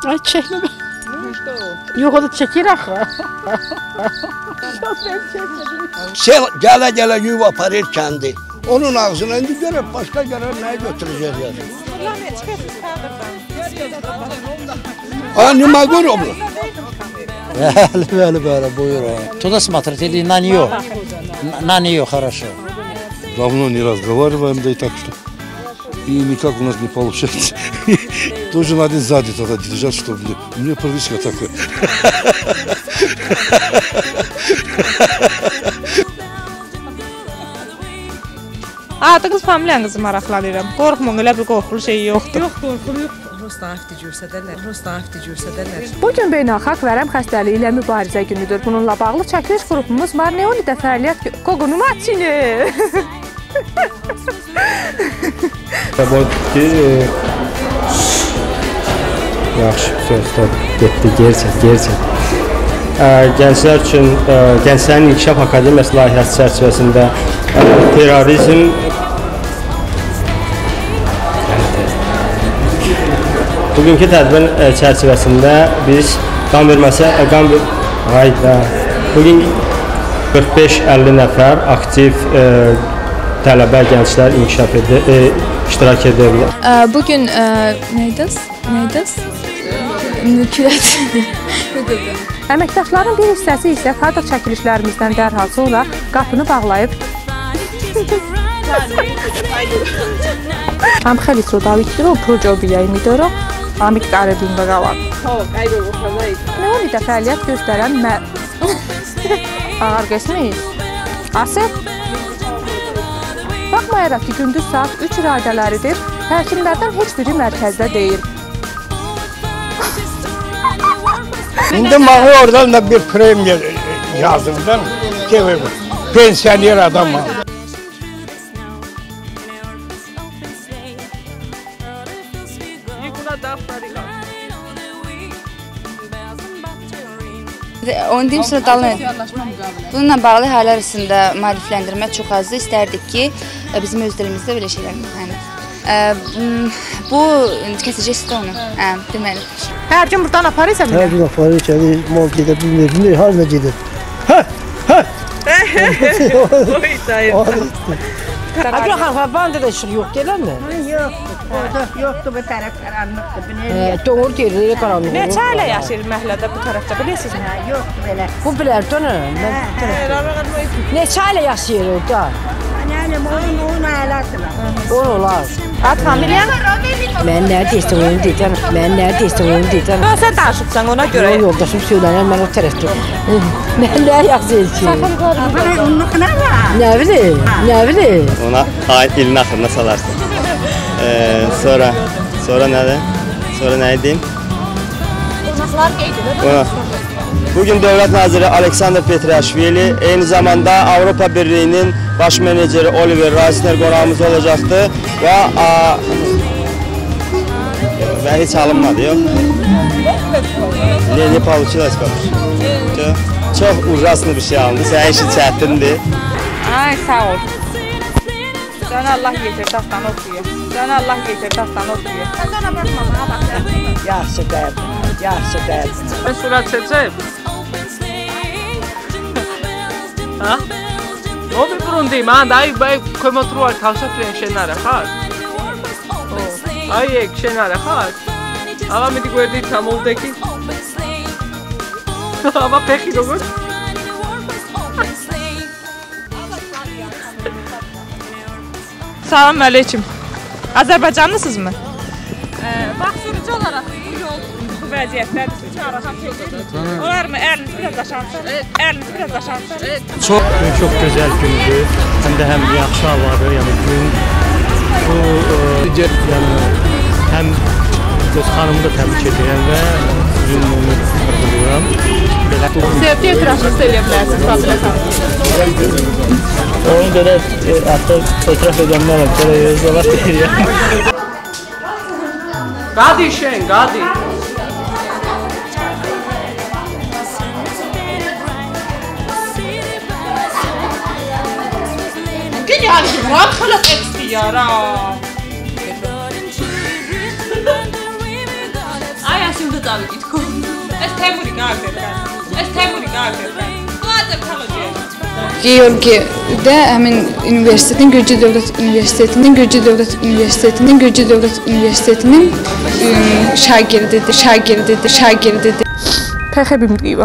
Ay çekme. Yok o da çekir axı. Sel gələ yuva aparır kendi. Onun ağzına indi görüp başka görev neye götüreceğiz yani. Anima görüyorum. Böyle buyur. Туда смотрите или на нее? На нее хорошо. Давно не разговариваем, да и так что. И никак у нас не получается. Тоже надо сзади тогда держать, чтобы мне привычка такая. Adınız familiyanızı maraqlanıram. Qorxmayın, elə bir qorxulu şey yoxdur. Yox, qorxum yox. Rostavdi görsədərlər. Bu gün beynəlxalq vərəm xəstəliyi ilə mübarizə günüdür. Bununla bağlı çəkiliş qrupumuz Marneonidə fəaliyyət Qoqunu Maçini. Yaxşı, söhbət getdi, gerçək. Gənclər üçün Gənclərin İnkişaf Akademiyası layihəsi çərçivəsində terrorizm bugünkü tədbirin çərçivəsində biz bugün 45-50 nəfər aktiv tələbə gənclər iştirak edirlər. Bugün neydiz? Mülkiyyət. Əməkdaşların bir hissəsi isə kadr çəkilişlərimizdən dərhal sonra qapını bağlayıb Am xeli sodavit ro projobiya imidoro amik qarabin baqalan. Neonidə fəaliyyət göstərən ağır geçmeyiz. Asır. Baxmayaraq ki, gündüz saat 3 iradələridir, həkimlərdən heç biri mərkəzdə deyil. Şimdi bana oradan da bir premier yazımdan pensiyoner adam var. Ondayım sıradalı. Bununla bağlı əhali arasında maarifləndirmə çox azdır. İstərdik ki, bizim öz dilimizdə belə şeylər bu kəsəcəksə də onu, deməli. Hər gün buradan aparırsa mı? Her gün aparır, içeri mal gedir, bilmir, haline gedir. Oy dayı. Abi xalqabanda da işıq yox deyirlər mi? Yoxdur, bu tərəf qaranlıqdır. Doğru deyirlər, qaranlıq. Neçə ailə yaşayır məhəllədə bu tərəfdə, bilirsiniz mi? Yoxdur belə. Bu bilərdən neçə ailə yaşayır orada? Yəni, onun ailəsinə. O olar. Ad familiyan? Mən nə deyirsən onu deyirsən. Sən danışıbsan ona görə. Yoldaşım söylənən mən o tərəfdə. Mən nə yazır ki? Onluq nə var? Nə bilir? Ona ilin axırına salarsın. Sonra nədir? Sonra nə edeyim? Qonaqlar qeyd edir. Bugün Dövlət Naziri Aleksandr Petriashvili, eyni zamanda Avropa Birliği'nin baş menajeri Oliver Reisner qonağımız olacaqdır və heç alınmadı, yox? Ne получилось, qalır? Çox ужасlı bir şey alındı, sənin işin çətindir. Ay, sağ ol. Sən Allah yetir, dastan oxuyur. Sən Allah yetir, dastan oxuyur. Sən ona baxma, bana bax. Yaxşı dərdim. Ben surat çəkəcəm. Ha? O bir Burundi, man, dai come trovare causa per scenare fare. Ai, scenare fare. Ama mi dico di tamuldaki. Ama peki dogun. Salam aleyküm. Azərbaycanlısınız mı? Bax, sürücü olaraq bu vəziyyətlərdir. Olar mı? Əlinizi biraz aşansın. Çok güzel gündü. Hem de yaxşı havadır. Yani gün bu hem öz xanımı da təbrik edirəm və gününü qutlayıram. Sevgi etirafınızı eləyə bilərsiniz, Fadilə xanım. Ona görə artıq etiraf edənlərəm. Belə yola deyirəm. Qadi Şen, qadi. Yani rahat kalıp istiyorum. Ay şimdi წავიკითხო. ეს თემური გააგებდა. ეს თემური გააგებდა. ვაძებ ხალოჯე. Georgi də həmin universitetin Gürcü Dövlət Universitetinin şagirdidir. Fəxri mdqiva.